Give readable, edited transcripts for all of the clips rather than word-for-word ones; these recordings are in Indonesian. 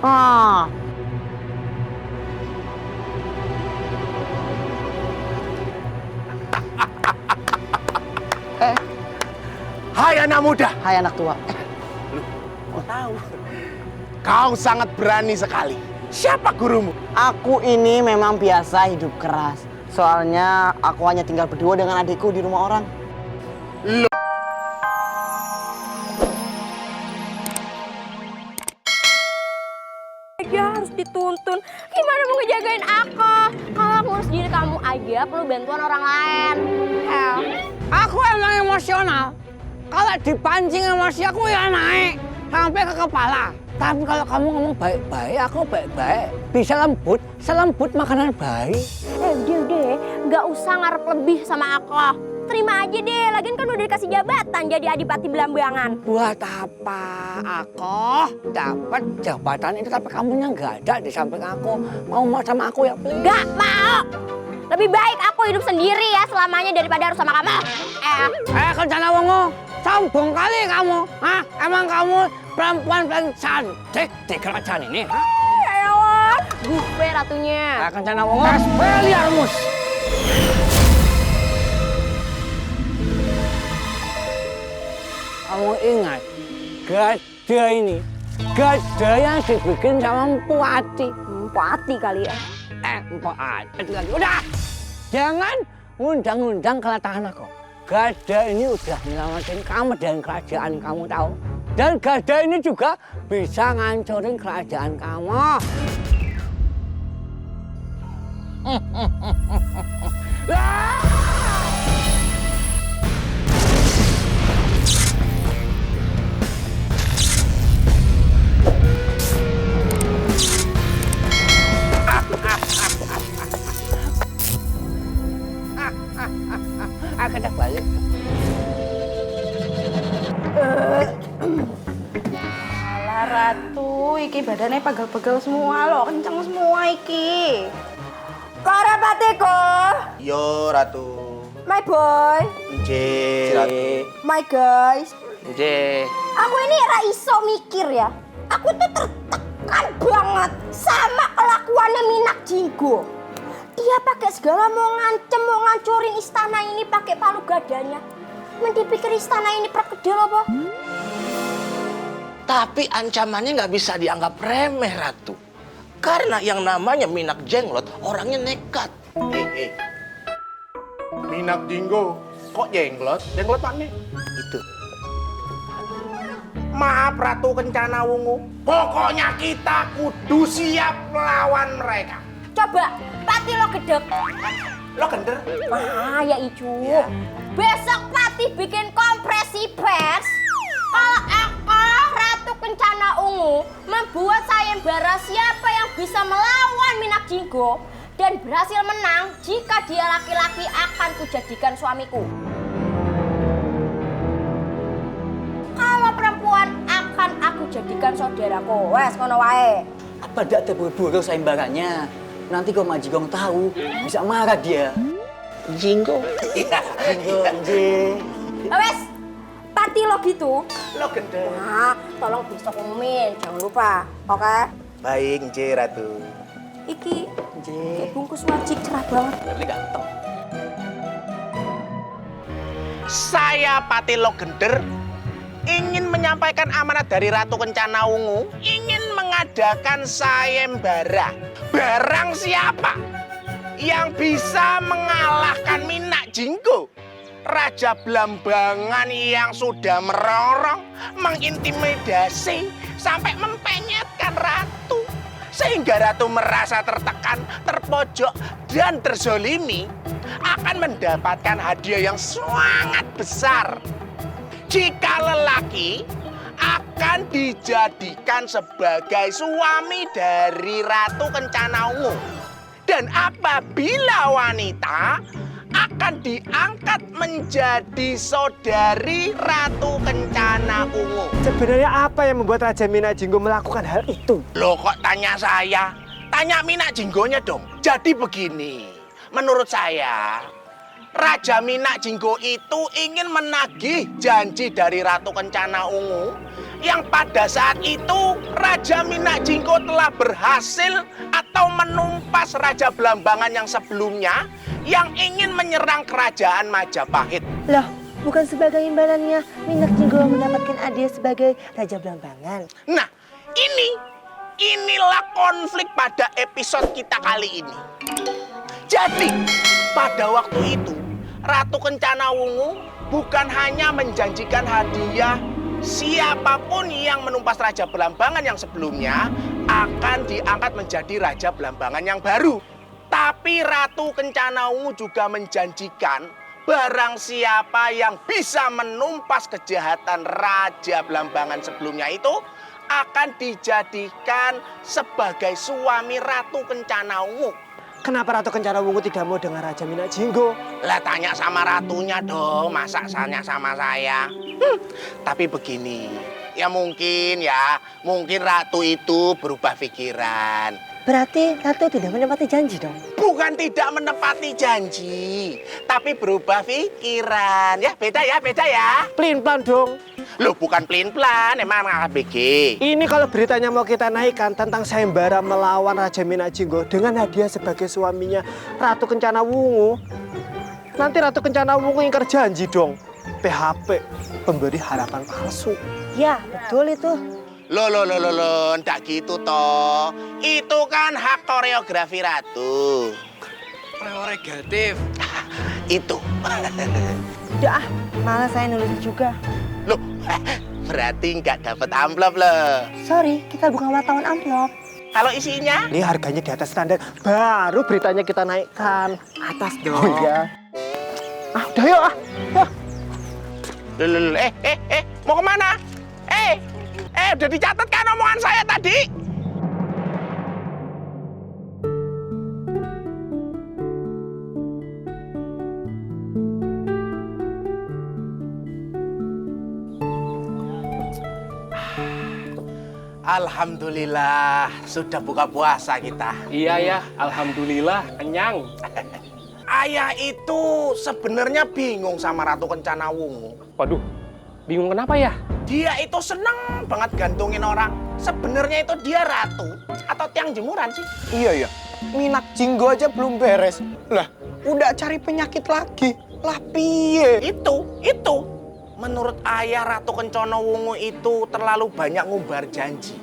Ah. Hai anak muda. Hai anak tua. Kau tahu? Kau sangat berani sekali. Siapa gurumu? Aku ini memang biasa hidup keras. Soalnya aku hanya tinggal berdua dengan adikku di rumah orang. Loh. Aja harus dituntun. Gimana mau ngejagain aku? Kalau ngurus diri kamu aja perlu bantuan orang lain. Hell. Aku emang emosional. Kalau dipancing emosi aku ya naik sampai ke kepala. Tapi kalau kamu ngomong baik-baik, aku baik-baik. Bisa selembut makanan baik. Udah, nggak usah ngarep lebih sama aku. Terima aja deh, lagian kan udah dikasih jabatan jadi adipati Belambangan. Buat apa aku dapat jabatan itu tapi kamunya nggak ada di samping aku. Mau sama aku ya, please? Nggak mau. Lebih baik aku hidup sendiri ya selamanya daripada harus sama kamu. Kencana Wongo, sombong kali kamu. Hah? Emang kamu perempuan paling cantik di kerajaan ini? Hah? Elah, gue ratunya. Kencana Wongo, Expelliarmus. Kamu ingat, gada yang dibikin sama Mpu Ati. Mpu Ati kali ya. Mpu Ati lagi. Udah, jangan ngundang-ngundang keletahan aku. Gada ini udah nyelamatin kamu dan kerajaan kamu tahu. Dan gada ini juga bisa ngancurin kerajaan kamu. Kita balik. Alah Ratu, iki badannya pegel-pegel semua loh, kenceng semua iki. Para patiku, Yo Ratu. my boy, Nje. Ratu. my guys. Nje. Aku ini ra iso mikir ya. Aku tuh tertekan banget sama kelakuannya Minak Jinggo. Dia pakai segala mau ngancem, mau ngancurin istana ini pakai palu gadanya. Mendipikir istana ini perkedel apa? Tapi ancamannya nggak bisa dianggap remeh, Ratu. Karena yang namanya Minak Jenglot orangnya nekat. Minak Jinggo, kok jenglot? Jenglot mana? Itu. Maaf Ratu Kencana Wungu. Pokoknya kita kudu siap melawan mereka. Coba, Pati lo gedek. Lo gender? Wah, ya Icu. Ya. Besok Pati bikin kompresi pers. Kalau aku Ratu Kencana Ungu membuat sayembara siapa yang bisa melawan Minak Jinggo dan berhasil menang jika dia laki-laki akan kujadikan suamiku. Kalau perempuan akan aku jadikan saudaraku. Wes ngono wae. Apa ndak terburu-buru sayembaranya? Nanti kalau Majigong tahu, bisa marah dia. Jinggo. Jinggo, Nje. Wes, Pati lo gitu. Lo gender. Nah, tolong besok umumin, jangan lupa, oke? Baik, Nje Ratu. Iki Nje. bungkus wajik cerah banget. Ini ganteng. Saya Pati Logender ingin menyampaikan amanat dari Ratu Kencana Wungu, ingin mengadakan sayembara. Barang siapa yang bisa mengalahkan Minak Jinggo, Raja Belambangan yang sudah merongrong, mengintimidasi, sampai mempenyetkan Ratu. Sehingga Ratu merasa tertekan, terpojok, dan terzolimi, akan mendapatkan hadiah yang sangat besar. Jika lelaki akan dijadikan sebagai suami dari Ratu Kencana Ungu. Dan apabila wanita akan diangkat menjadi saudari Ratu Kencana Ungu. Sebenarnya apa yang membuat Raja Minak Jinggo melakukan hal itu? Loh kok tanya saya? Tanya Minak Jinggonya dong. Jadi begini, menurut saya Raja Minak Jinggo itu ingin menagih janji dari Ratu Kencana Ungu yang pada saat itu Raja Minak Jinggo telah berhasil atau menumpas Raja Belambangan yang sebelumnya yang ingin menyerang kerajaan Majapahit. Loh, bukan sebagai imbalannya Minak Jinggo mendapatkan hadiah sebagai Raja Belambangan. Nah, inilah konflik pada episode kita kali ini. Jadi, pada waktu itu, Ratu Kencana Wungu bukan hanya menjanjikan hadiah siapapun yang menumpas Raja Belambangan yang sebelumnya akan diangkat menjadi Raja Belambangan yang baru. Tapi Ratu Kencana Wungu juga menjanjikan barang siapa yang bisa menumpas kejahatan Raja Belambangan sebelumnya itu akan dijadikan sebagai suami Ratu Kencana Wungu. Kenapa Ratu Kencana Wungu tidak mau dengan Raja Minak Jinggo? Lah tanya sama ratunya dong, masa tanya sama saya? Tapi begini, mungkin ratu itu berubah pikiran. Berarti Ratu tidak menepati janji dong? Bukan tidak menepati janji, tapi berubah pikiran. Ya beda ya. Pelin-pelan dong. Loh bukan pelin-pelan, emang ABG. Ini kalau beritanya mau kita naikkan tentang sayembara melawan Raja Minak Jinggo dengan hadiah sebagai suaminya Ratu Kencana Wungu. Nanti Ratu Kencana Wungu ingkar janji dong. PHP, pemberi harapan palsu. Ya, betul itu. Loh, ndak gitu toh. Itu kan hak koreografi Ratu. Prerogatif. Itu. Udah malah saya nulis juga. Loh, berarti nggak dapat amplop loh. Sorry, kita bukan wartawan amplop. Kalau isinya? Ini harganya di atas standar, baru beritanya kita naikkan. Atas dong. Oh iya. Udah yuk Loh, mau kemana? Udah dicatat kan omongan saya tadi? Alhamdulillah, sudah buka puasa kita. Iya ya, alhamdulillah kenyang. Ayah itu sebenarnya bingung sama Ratu Kencana Wungu. Waduh, bingung kenapa ya? Dia itu seneng banget gantungin orang. Sebenarnya itu dia ratu atau tiang jemuran sih? Iya. Minak Jinggo aja belum beres. Lah, udah cari penyakit lagi. Lah piye? Itu. Menurut ayah Ratu Kencana Wungu itu terlalu banyak ngumbar janji.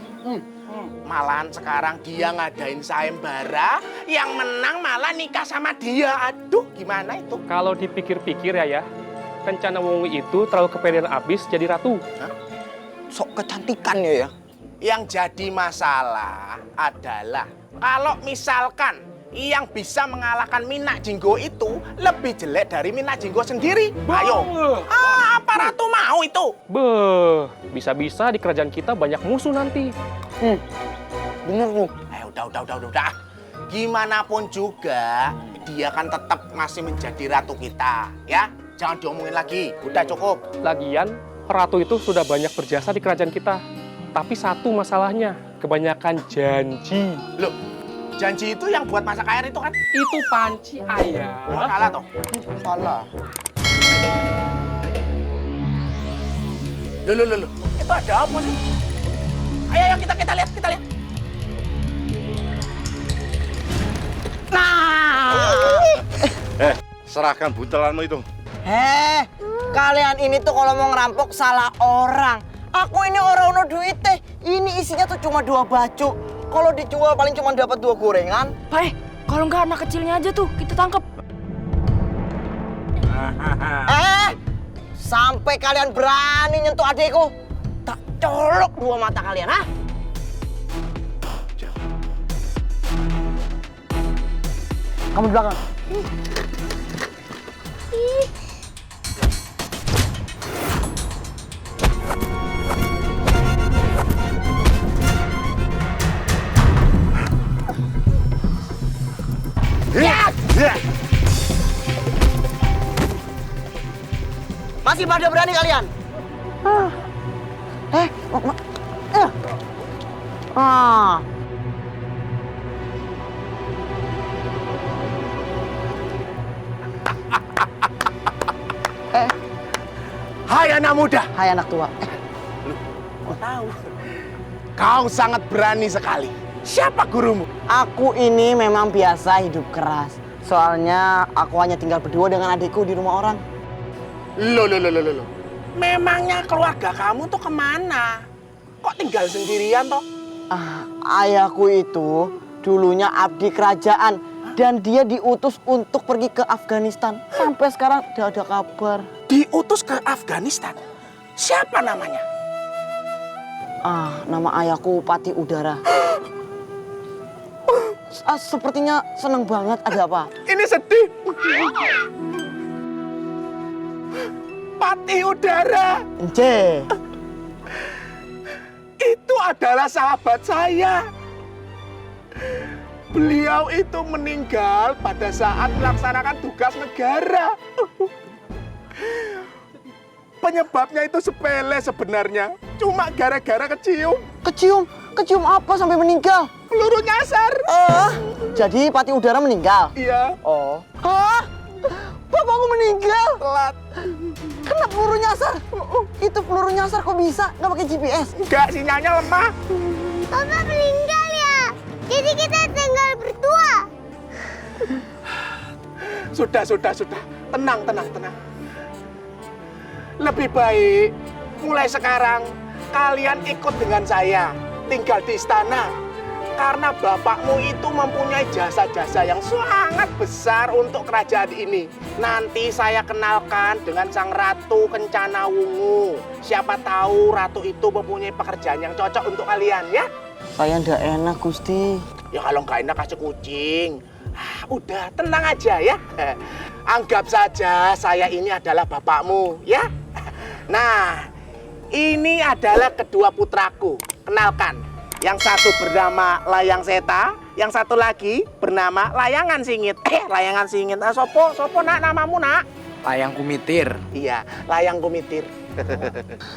Malahan sekarang dia ngadain sayembara, yang menang malah nikah sama dia. Aduh, gimana itu? Kalau dipikir-pikir ya, Kencana Wungu itu terlalu kepedean abis jadi ratu. Sok kecantikan ya. Yang jadi masalah adalah kalau misalkan yang bisa mengalahkan Minak Jinggo itu lebih jelek dari Minak Jinggo sendiri. Ayo, apa ratu mau itu? Beuh, bisa-bisa di kerajaan kita banyak musuh nanti. Bener tuh. Udah. Gimana pun juga, dia kan tetap masih menjadi ratu kita, ya. Jangan diomongin lagi, udah cukup. Lagian, ratu itu sudah banyak berjasa di kerajaan kita. Tapi satu masalahnya, kebanyakan janji. Loh, janji itu yang buat masak air itu kan? Itu panci ayah. Oh, salah toh? Salah. Loh. Itu ada apa sih? Ayo kita lihat. Nah. Serahkan buntelanmu itu. Kalian ini tuh kalau mau ngerampok salah orang. Aku ini orang ono duit teh. Ini isinya tuh cuma 2 baju. Kalau dijual paling cuma dapat 2 gorengan. Pak, kalau nggak anak kecilnya aja tuh kita tangkap. Sampai kalian berani nyentuh adekku, tak colok 2 mata kalian, ha? Kamu di belakang. Masih pada berani kalian? Hai anak muda. Hai anak tua. Kok tahu? Kau sangat berani sekali. Siapa gurumu? Aku ini memang biasa hidup keras. Soalnya aku hanya tinggal berdua dengan adikku di rumah orang. Loh. Memangnya keluarga kamu tuh kemana? Kok tinggal sendirian toh? Ayahku itu dulunya abdi kerajaan dan dia diutus untuk pergi ke Afghanistan. Sampai sekarang tidak ada kabar. Diutus ke Afghanistan? Siapa namanya? Nama ayahku Pati Udara. Sepertinya seneng banget. Ada apa? Ini sedih. Pati Udara. Ence. Itu adalah sahabat saya. Beliau itu meninggal pada saat melaksanakan tugas negara. Penyebabnya itu sepele sebenarnya. Cuma gara-gara kecium. Kecium apa sampai meninggal? Peluru nyasar. Jadi Pati Udara meninggal? Iya. Oh. Hah? Bapakku meninggal? Telat. Kena peluru nyasar? Itu peluru nyasar kok bisa? Nggak pakai GPS? Enggak, sinyalnya lemah. Papa meninggal ya. Jadi kita tinggal berdua. Sudah. Tenang. Lebih baik mulai sekarang kalian ikut dengan saya tinggal di istana. Karena bapakmu itu mempunyai jasa-jasa yang sangat besar untuk kerajaan ini. Nanti saya kenalkan dengan Sang Ratu Kencana Wungu. Siapa tahu ratu itu mempunyai pekerjaan yang cocok untuk kalian ya. Saya ndak enak, Gusti. Ya kalau nggak enak kasih kucing. Udah tenang aja ya. Anggap saja saya ini adalah bapakmu ya. Nah, ini adalah kedua putraku. Kenalkan, yang satu bernama Layang Seta, yang satu lagi bernama Layangan Singit. Layangan Singit. Sopo nak namamu nak? Layang Kumitir. Iya, Layang Kumitir.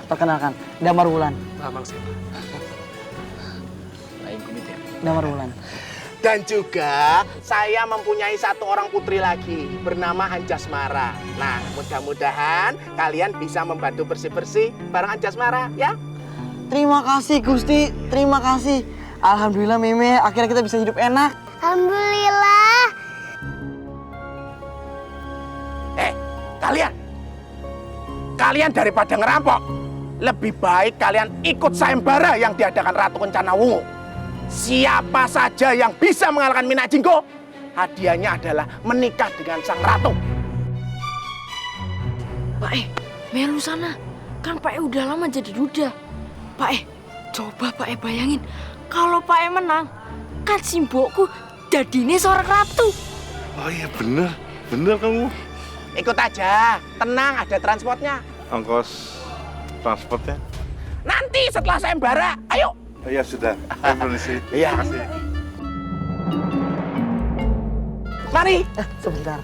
Perkenalkan, Damar Wulan. Lamang Seta. Layang Kumitir. Damar Wulan. Dan juga saya mempunyai satu orang putri lagi bernama Anjasmara. Nah, mudah-mudahan kalian bisa membantu bersih-bersih bareng Anjasmara ya. Terima kasih, Gusti. Terima kasih. Alhamdulillah, Meme. Akhirnya kita bisa hidup enak. Alhamdulillah. Kalian daripada ngerampok, lebih baik kalian ikut sayembara yang diadakan Ratu Kencana Wungu. Siapa saja yang bisa mengalahkan Minak Jinggo, hadiahnya adalah menikah dengan sang ratu. Pak melu sana. Kan Pak udah lama jadi duda. Pak coba Pak bayangin. Kalau Pak menang, kan simbokku jadinya seorang ratu. Oh iya bener kamu. Ikut aja, tenang ada transportnya. Ongkos transportnya? Nanti setelah sayembara, ayo. Oh iya sudah, saya permisi. Iya. Makasih. Mari. Sebentar.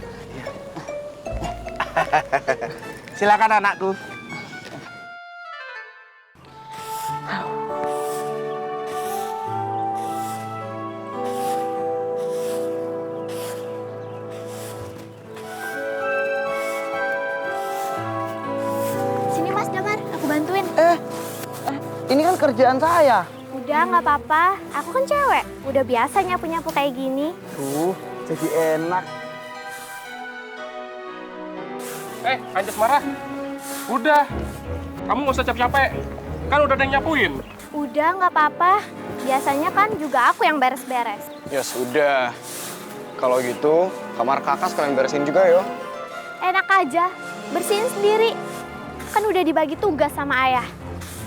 Silakan anakku. Sini Mas Damar, aku bantuin. Ini kan kerjaan saya. Udah nggak apa-apa, aku kan cewek. Udah biasa nyapu-nyapu kayak gini. Jadi enak. Anjasmara, udah. Kamu nggak usah capek-capek. Kan udah ada yang nyapuin. Udah nggak apa-apa. Biasanya kan juga aku yang beres-beres. Ya sudah. Kalau gitu, kamar kakak sekalian beresin juga yo. Enak aja, bersihin sendiri. Kan udah dibagi tugas sama ayah.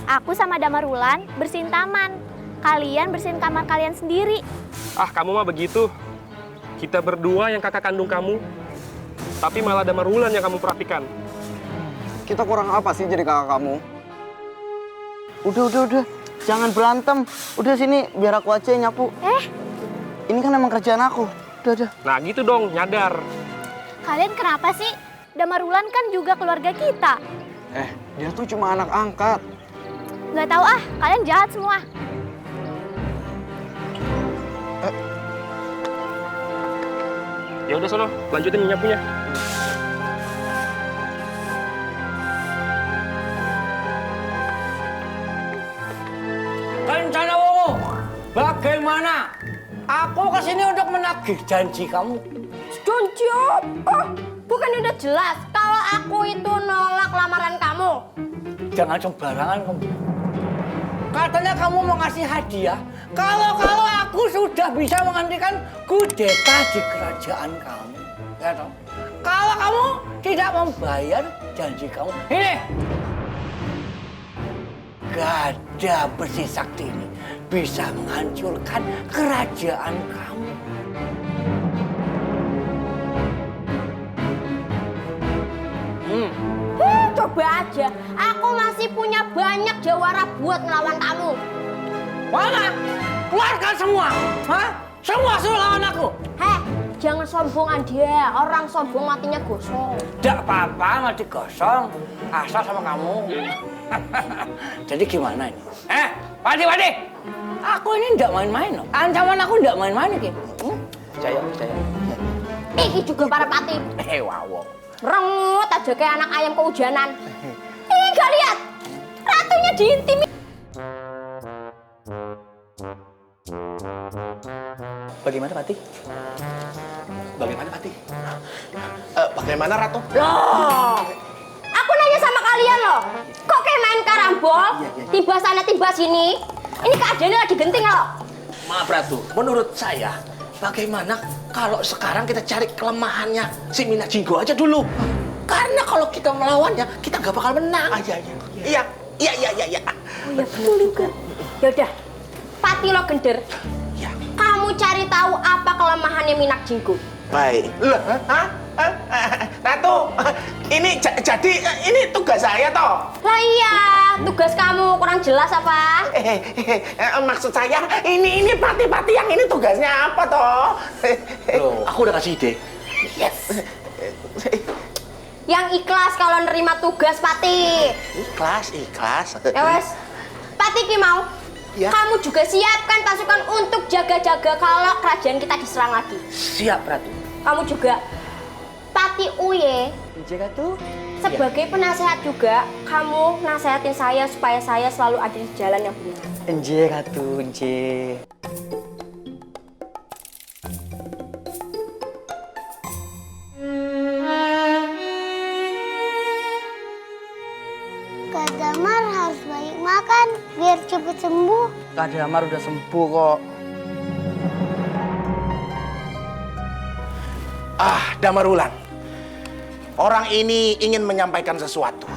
Aku sama Damar Wulan bersihin taman. Kalian bersihin kamar kalian sendiri. Kamu mah begitu. Kita berdua yang kakak kandung kamu. Tapi malah Damar Wulan yang kamu perhatikan. Kita kurang apa sih jadi kakak kamu? Udah. Jangan berantem. Udah sini, biar aku aja yang nyapu. Ini kan emang kerjaan aku. Udah. Nah gitu dong, nyadar. Kalian kenapa sih? Damar Wulan kan juga keluarga kita. Dia tuh cuma anak angkat. Nggak tahu kalian jahat semua. Ya udah sono, lanjutin nyapunya. Aku kesini untuk menagih janji kamu. Janji apa? Bukan udah jelas kalau aku itu nolak lamaran kamu. Jangan sembarangan kamu. Katanya kamu mau ngasih hadiah. Kalau aku sudah bisa menghentikan kudeta di kerajaan kamu. Ya toh? Kalau kamu tidak membayar janji kamu, ini gada besi sakti ini bisa menghancurkan kerajaan kamu. Coba aja, aku masih punya banyak jawara buat melawan kamu. Mana? Keluarkan semua! Hah? Semua suruh lawan aku! Heh, jangan sombongan dia. Orang sombong matinya gosong. Tidak apa-apa, mati kosong. Asal sama kamu. Jadi gimana ini? Padi. Aku ini tidak main-main loh. Ancaman aku tidak main-main ini. Percaya. Iki juga para pati. Wow. Rengut aja kayak anak ayam kehujanan. Ih, gak lihat? Ratunya diintimidasi. Bagaimana, Pati? Bagaimana, Ratu? Loh, aku nanya sama kalian loh. Kok kayak main karambol? Tiba sana, tiba sini. Ini keadaannya lagi genting loh. Maaf, Ratu. Menurut saya, bagaimana kalau sekarang kita cari kelemahannya si Mina Jinggo aja dulu? Karena kalau kita melawannya, kita nggak bakal menang. Iya. Oh iya betul juga. Yaudah, Pati lo gender. Ya. Kamu cari tahu apa kelemahannya Minak Jinggo. Baik. Ratu, ini jadi ini tugas saya toh. Lah iya, tugas kamu kurang jelas apa? Maksud saya ini Pati yang ini tugasnya apa toh? Loh, aku udah kasih ide. Yes. Yang ikhlas kalau nerima tugas Pati. Ikhlas. Ya wes, Pati ki mau. Ya. Kamu juga siapkan pasukan untuk jaga-jaga kalau kerajaan kita diserang lagi. Siap, Ratu. Kamu juga, Pati Uye, sebagai penasehat juga, kamu nasehatin saya supaya saya selalu ada di jalan yang benar. Enje Ratu, enje. Kak Damar harus banyak makan biar cepet sembuh. Kak Damar udah sembuh kok. Damar Wulan. Orang ini ingin menyampaikan sesuatu.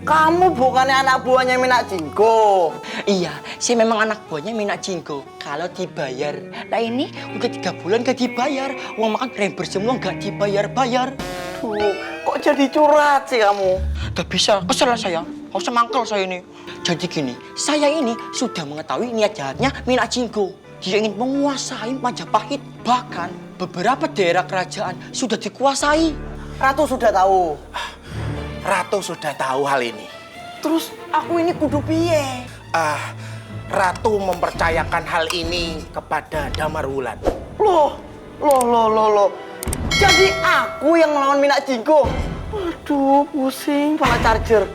Kamu bukannya anak buahnya Minak Jinggo? Iya, saya memang anak buahnya Minak Jinggo. Kalau dibayar. Nah ini udah 3 bulan gak dibayar. Uang makan rember semua gak dibayar-bayar. Tuh, kok jadi curhat sih kamu? Gak bisa, kesel saya. Harusnya mangkel saya ini. Jadi gini, saya ini sudah mengetahui niat jahatnya Minak Jinggo. Dia ingin menguasai Majapahit. Bahkan beberapa daerah kerajaan sudah dikuasai. Ratu sudah tahu. Ratu sudah tahu hal ini. Terus aku ini kudu piye? Ratu mempercayakan hal ini kepada Damar Wulan. Loh. Jadi aku yang melawan Minak Jinggo. Aduh, pusing pala charger.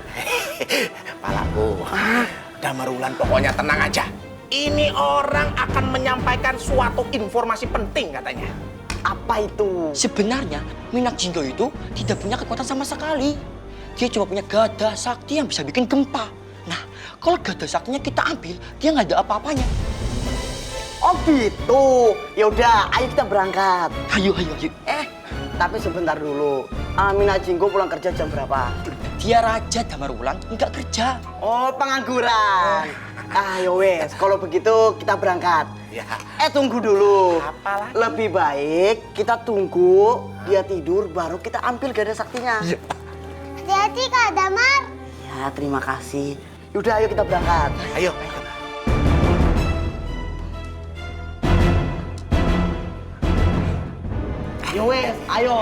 Palaku. Damar Wulan pokoknya tenang aja. Ini orang akan menyampaikan suatu informasi penting katanya. Apa itu? Sebenarnya Minak Jinggo itu tidak punya kekuatan sama sekali. Dia cuma punya gada sakti yang bisa bikin gempa. Nah, kalau gada saktinya kita ambil, dia nggak ada apa-apanya. Oh gitu. Ya udah, ayo kita berangkat. Ayo. Tapi sebentar dulu. Minak Jinggo pulang kerja jam berapa? Dia Raja Damar Wulan nggak kerja. Oh, pengangguran. Ayo wes, kalau begitu kita berangkat. Ya. Tunggu dulu. Apalah? Lebih baik kita tunggu dia tidur baru kita ambil gada saktinya. Ya. Hati-hati Kak Damar. Ya, terima kasih. Yaudah, ayo kita berangkat. Ayo. Yo wes, ayo.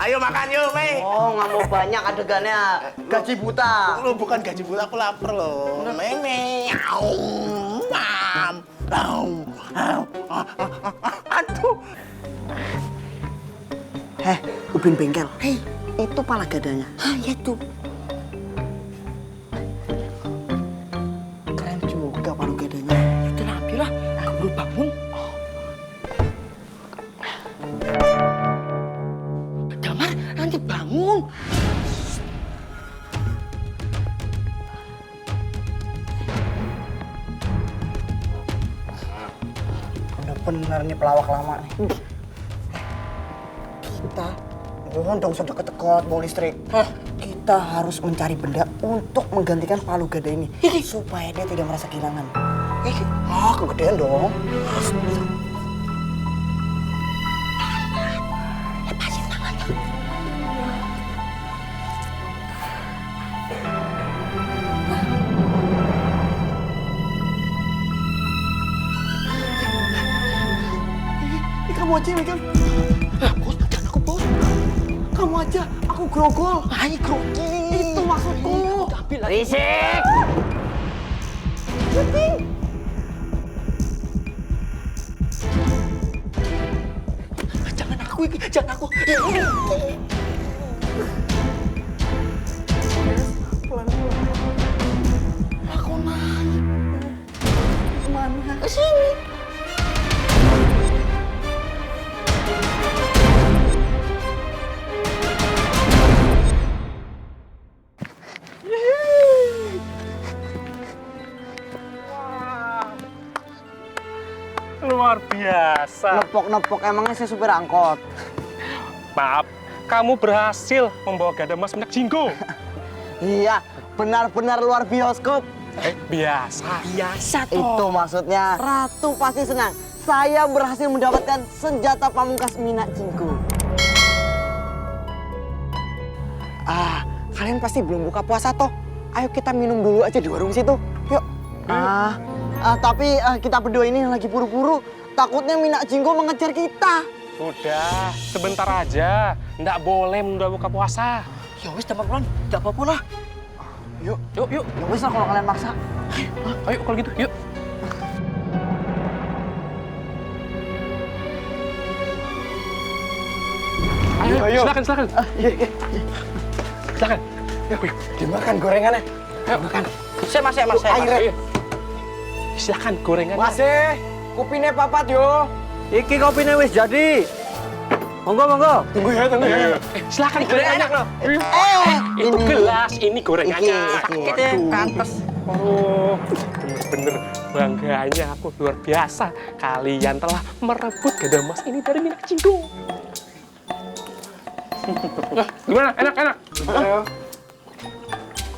Ayo makan yuk, Mei. Oh, nggak mau banyak adegannya. Gaji buta. Lu bukan gaji buta, aku lapar loh. Mei. Aduh. Ubin bengkel. Itu pala gadanya. Ya tuh. Keren juga palu gadanya. Udah ngomong. Bener-bener nih pelawak lama nih. Kita mohon dong usah deket-deket mau listrik. Kita harus mencari benda untuk menggantikan palu gada ini supaya dia tidak merasa kehilangan. Kegedean dong. Lepasin tangannya. Kamu aja megang. Bos, jangan aku bos. Kamu aja, aku grogol. Ayo grogi. Itu maksudku. Ambil lagi. Risik! Jangan aku, jangan aku. Aku naik. Kemana? Ke sini. Luar biasa. Nepok-nepok emangnya saya supir angkot. Maaf, kamu berhasil membawa gada emas minyak jinggo. Iya, benar-benar luar bioskop. Biasa. Biasa toh. Itu maksudnya. Ratu pasti senang. Saya berhasil mendapatkan senjata pamungkas minyak jinggo. Kalian pasti belum buka puasa toh. Ayo kita minum dulu aja di warung situ. Yuk. Tapi kita berdua ini lagi buru-buru. Takutnya minyak jinggo mengejar kita. Sudah, sebentar aja. Nggak boleh menunda buka puasa. Ya wis, teman-teman, nggak apa-apa lah. Yuk. Ya wis lah kalau kalian maksa. Ayo kalau gitu, yuk. Ayo. Silakan. Silakan. Yuk, dimakan gorengannya. Ayo makan. Mas. Ayo. Silakan gorengannya. Masih, kopinya papat yo. Iki kopinya wis jadi. Monggo. Tunggu ya. Silakan gorengannya. Itu gelas, ini gorengannya. Sakitnya kantes. Oh, bener-bener bangganya aku luar biasa. Kalian telah merebut gada emas ini dari minyak jinggo. Gimana? Enak.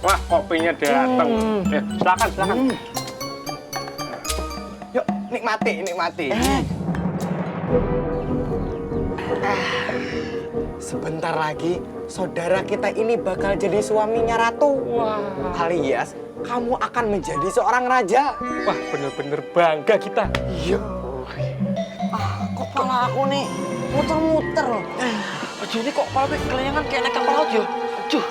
Wah, kopinya datang. Silakan. Yuk, nikmati. Sebentar lagi, saudara kita ini bakal jadi suaminya Ratu. Wah. Alias, kamu akan menjadi seorang raja. Wah, bener-bener bangga kita. Iya. Kok kepala aku nih muter-muter loh. Aduh, ini kok kepala kelenyangan kayak naik kapal laut ya? Aduh.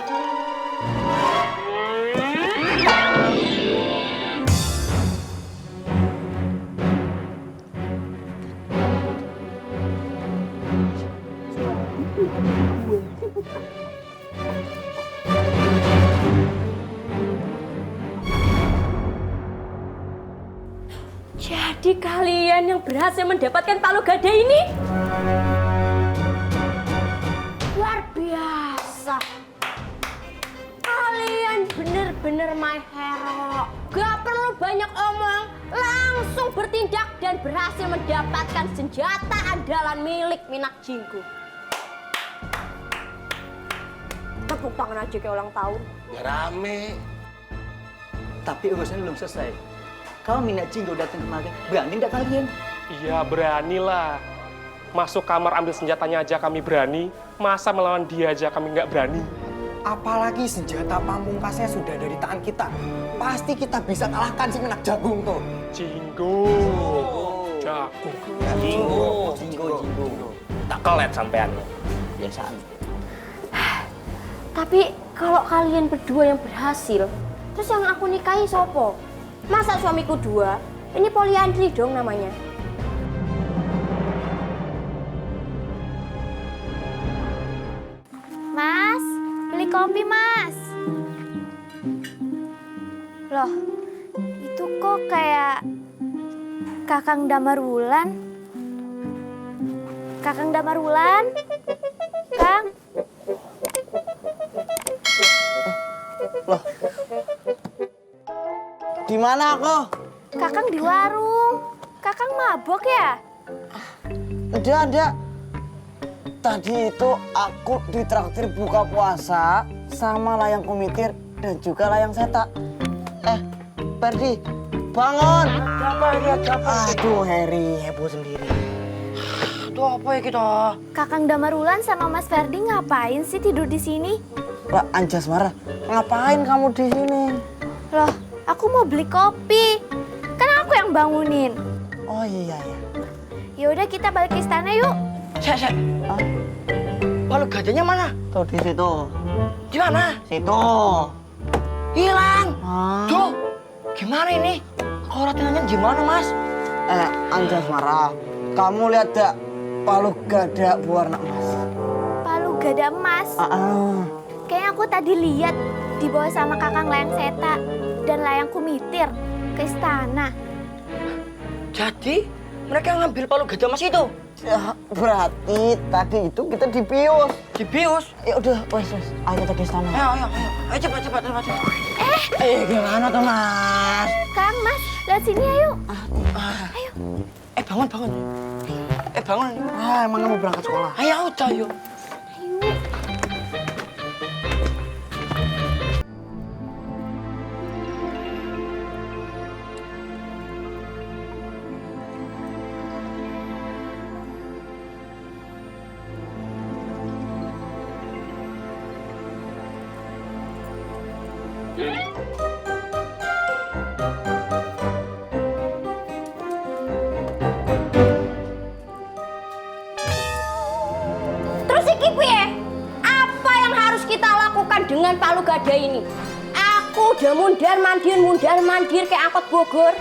Jadi kalian yang berhasil mendapatkan palu gada ini? Luar biasa. Kalian bener-bener my hero. Gak perlu banyak omong, langsung bertindak dan berhasil mendapatkan senjata andalan milik minyak jinggo. Tepuk tangan aja kayak ulang tahun. Ya rame. Tapi urusannya belum selesai. Kalau minyak jinggo datang kemari, berani nggak kalian? Iya, beranilah. Masuk kamar ambil senjatanya aja kami berani. Masa melawan dia aja kami nggak berani? Apalagi senjata pamungkasnya sudah dari tangan kita. Pasti kita bisa kalahkan si minyak jagung tuh. Jinggo. Jagung. Jinggo. Tak kelet sampean. Biasaan. Tapi kalau kalian berdua yang berhasil, terus yang aku nikahi sopo? Masa suamiku dua? Ini poliandri dong namanya. Mas, beli kopi, Mas. Loh, itu kok kayak Kakang Damar Wulan? Kakang Damar Wulan? Kang? Loh. Di mana aku? Kakang di warung. Kakang mabok ya? Ada. Tadi itu aku ditraktir buka puasa sama layang kumitir dan juga layang setak. Ferdi, bangun! Aduh, Harry, heboh sendiri. Itu apa ya kita? Kakang Damarulan sama Mas Ferdi ngapain sih tidur di sini? Lah, Anjasmara, ngapain kamu di sini? Loh, aku mau beli kopi. Kan aku yang bangunin. Oh iya. Ya udah kita balik ke istana yuk. Sek. Palu gadanya mana? Tuh di situ. Di mana? Situ. Hilang. Ah. Duh, gimana ini? Kalau latihannya gimana, Mas? Anjasmara, kamu lihat gak palu gada berwarna emas? Palu gada emas. Kayaknya aku tadi lihat dibawa sama Kakang Layang Seta dan Layang Kumitir ke istana. Jadi mereka ngambil palu gada emas itu? Ya, berarti tadi itu kita dibius. Dibius? Ya udah, wes. Ayo kita ke istana. Ayo. Cepat. Gimana tuh, Mas? Kang, Mas, lihat sini ayo. Ayo. Bangun. Bangun. Emang kamu berangkat sekolah? Ayo, udah, yuk. Terus iki piye? Apa yang harus kita lakukan dengan palu gada ini? Aku udah mundar-mandir kayak angkot Bogor.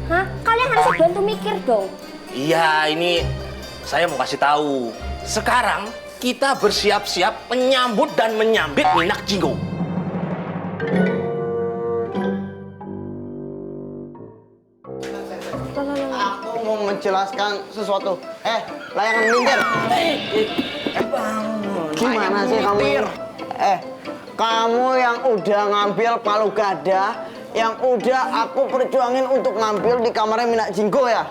Hah? Kalian harus bantu mikir dong. Iya, ini saya mau kasih tahu. Sekarang kita bersiap-siap menyambut dan menyambit Minak Jinggo. Aku mau menjelaskan sesuatu. Layangan melintir. Gimana sih kamu? Kamu yang udah ngambil palu gada, yang udah aku perjuangin untuk ngambil di kamarnya Minak Jinggo ya?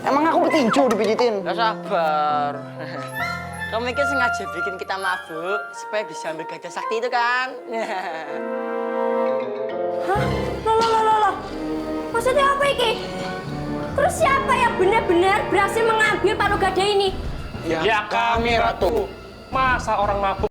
Emang aku petinju dipijitin? Gak sabar. Kamu mikir sengaja bikin kita mabuk supaya bisa ambil gajah sakti itu kan? Hah? Loh. Maksudnya apa iki? Terus siapa yang benar-benar berhasil mengambil palu gada ini? Ya kami, Ratu. Masa orang mabuk